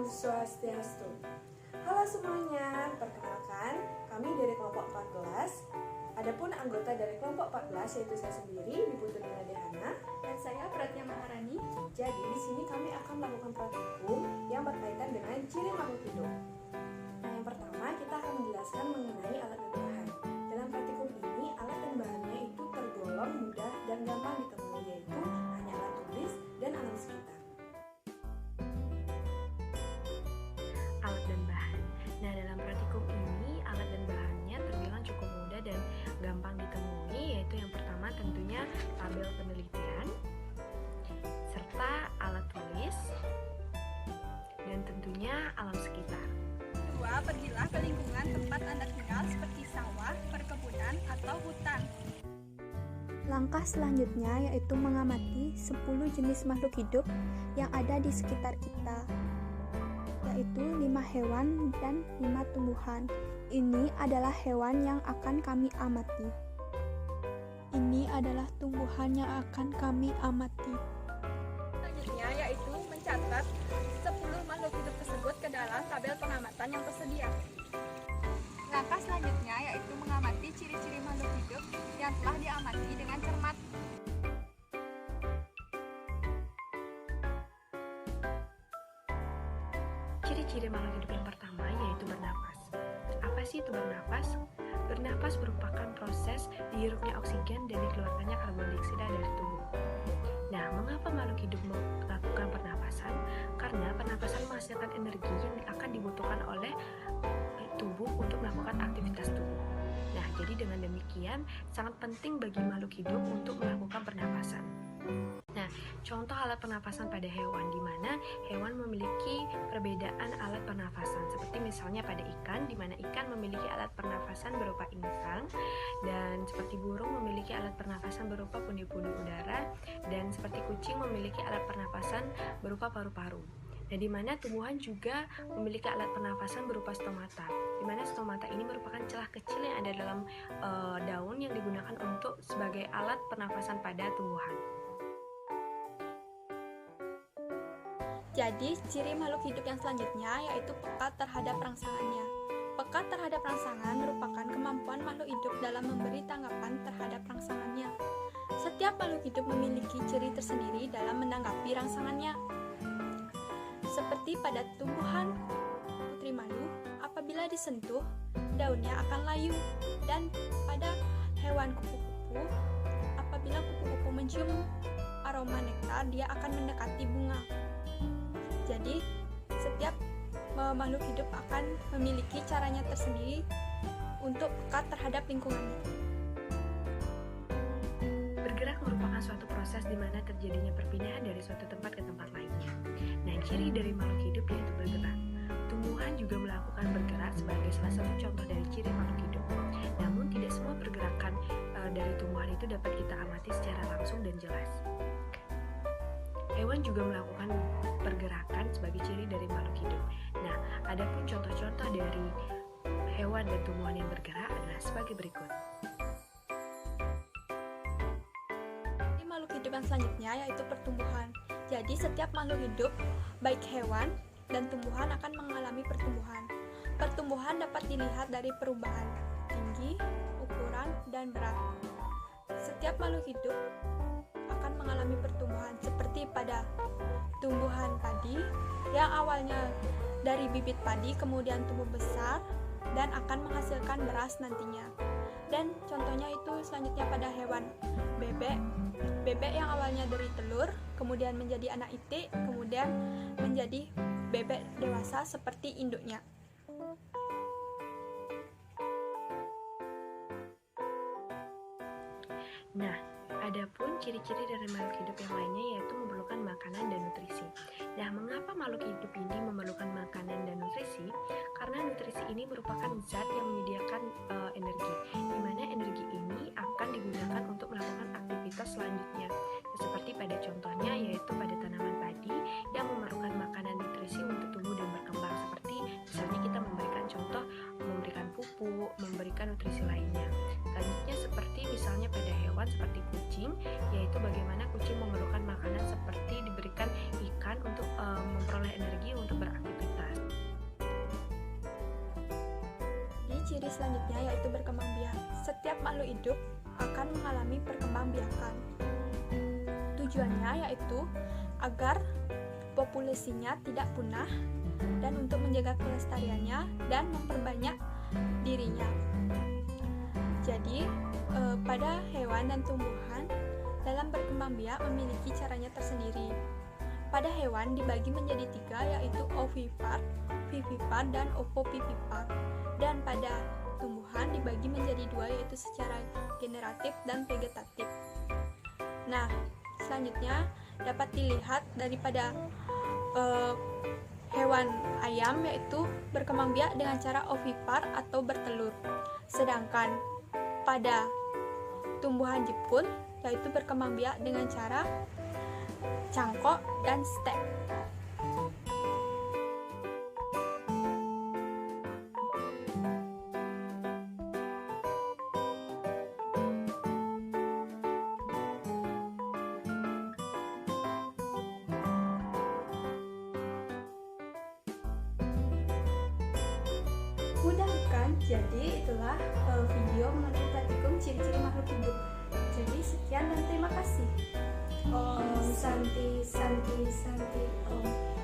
Swastiastu. Halo semuanya, perkenalkan kami dari kelompok 14. Adapun anggota dari kelompok 14 yaitu saya sendiri, Ibu Tunina Dehana, dan saya Pratya Maharani. Jadi di sini kami akan melakukan praktikum yang berkaitan dengan ciri makhluk hidup. Nah, yang pertama kita akan menjelaskan mengenai alat dan bahan. Dalam praktikum ini, alat dan bahannya itu tergolong mudah dan gampang ditemui, yaitu hanya alat tulis dan alam sekitar. Alat dan bahan. Nah, dalam praktikum ini alat dan bahannya terbilang cukup mudah dan gampang ditemui, yaitu yang pertama tentunya tabel penelitian serta alat tulis dan tentunya alam sekitar. Kedua, pergilah ke lingkungan tempat Anda tinggal seperti sawah, perkebunan, atau hutan. Langkah selanjutnya yaitu mengamati 10 jenis makhluk hidup yang ada di sekitar kita, yaitu 5 hewan dan 5 tumbuhan. Ini adalah hewan yang akan kami amati. Ini adalah tumbuhan yang akan kami amati. Selanjutnya yaitu mencatat 10 makhluk hidup tersebut ke dalam tabel pengamatan yang tersedia. Langkah selanjutnya yaitu mengamati ciri-ciri makhluk hidup yang telah diamati dengan cermat. Ciri-ciri makhluk hidup yang pertama yaitu bernapas. Apa sih itu bernapas? Bernapas merupakan proses dihirupnya oksigen dan dikeluarkannya karbon dioksida dari tubuh. Nah, mengapa makhluk hidup melakukan pernapasan? Karena pernapasan menghasilkan energi yang akan dibutuhkan oleh tubuh untuk melakukan aktivitas tubuh. Nah, jadi dengan demikian sangat penting bagi makhluk hidup untuk melakukan pernapasan. Nah, contoh alat pernapasan pada hewan, di mana hewan memiliki perbedaan alat pernapasan, seperti misalnya pada ikan, di mana ikan memiliki alat pernapasan berupa insang, dan seperti burung memiliki alat pernapasan berupa pundi-pundi udara, dan seperti kucing memiliki alat pernapasan berupa paru-paru. Nah, di mana tumbuhan juga memiliki alat pernapasan berupa stomata, di mana stomata ini merupakan celah kecil yang ada dalam daun yang digunakan untuk sebagai alat pernapasan pada tumbuhan. Jadi, ciri makhluk hidup yang selanjutnya yaitu peka terhadap rangsangannya. Peka terhadap rangsangan merupakan kemampuan makhluk hidup dalam memberi tanggapan terhadap rangsangannya. Setiap makhluk hidup memiliki ciri tersendiri dalam menanggapi rangsangannya. Seperti pada tumbuhan putri madu, apabila disentuh, daunnya akan layu. Dan pada hewan kupu-kupu, apabila kupu-kupu mencium aroma nektar, dia akan mendekati bunga. Jadi, setiap makhluk hidup akan memiliki caranya tersendiri untuk peka terhadap lingkungannya. Bergerak merupakan suatu proses di mana terjadinya perpindahan dari suatu tempat ke tempat lainnya. Nah, ciri dari makhluk hidup yaitu bergerak. Tumbuhan juga melakukan bergerak sebagai salah satu contoh dari ciri makhluk hidup. Namun, tidak semua pergerakan dari tumbuhan itu dapat kita amati secara langsung dan jelas. Hewan juga melakukan pergerakan sebagai ciri dari makhluk hidup. Nah, adapun contoh-contoh dari hewan dan tumbuhan yang bergerak adalah sebagai berikut. Makhluk hidup yang selanjutnya yaitu pertumbuhan. Jadi, setiap makhluk hidup, baik hewan dan tumbuhan, akan mengalami pertumbuhan. Pertumbuhan dapat dilihat dari perubahan tinggi, ukuran, dan berat. Setiap makhluk hidup akan mengalami pertumbuhan seperti pada tumbuhan padi yang awalnya dari bibit padi kemudian tumbuh besar dan akan menghasilkan beras nantinya. Dan contohnya itu selanjutnya pada hewan bebek yang awalnya dari telur kemudian menjadi anak itik, kemudian menjadi bebek dewasa seperti induknya. Nah, adapun ciri-ciri dari makhluk hidup yang lainnya yaitu memerlukan makanan dan nutrisi. Nah, mengapa makhluk hidup ini memerlukan makanan dan nutrisi? Karena nutrisi ini merupakan zat yang menyediakan energi, di mana energi ini akan digunakan untuk melakukan aktivitas selanjutnya. Seperti pada contohnya yaitu pada tanaman padi yang memerlukan makanan nutrisi untuk tumbuh dan berkembang. Seperti misalnya kita memberikan contoh memberikan pupuk, memberikan nutrisi lainnya. Selanjutnya seperti misalnya pada hewan seperti kucing, yaitu bagaimana kucing memerlukan makanan seperti diberikan ikan untuk memperoleh energi untuk beraktivitas. Di ciri selanjutnya yaitu berkembang biak. Setiap makhluk hidup akan mengalami perkembangbiakan. Tujuannya yaitu agar populasinya tidak punah dan untuk menjaga kelestariannya dan memperbanyak dirinya. Jadi, pada hewan dan tumbuhan dalam berkembang biak memiliki caranya tersendiri. Pada hewan dibagi menjadi 3 yaitu ovipar, vivipar, dan ovovivipar. Dan pada tumbuhan dibagi menjadi 2 yaitu secara generatif dan vegetatif. Nah, selanjutnya dapat dilihat daripada hewan ayam yaitu berkembang biak dengan cara ovipar atau bertelur. Sedangkan pada tumbuhan jepun yaitu berkembang biak dengan cara cangkok dan stek. Mudah bukan? Jadi itulah video mengenai praktikum ciri-ciri makhluk hidup. Jadi sekian dan terima kasih. Om Santi Santi Santi Om.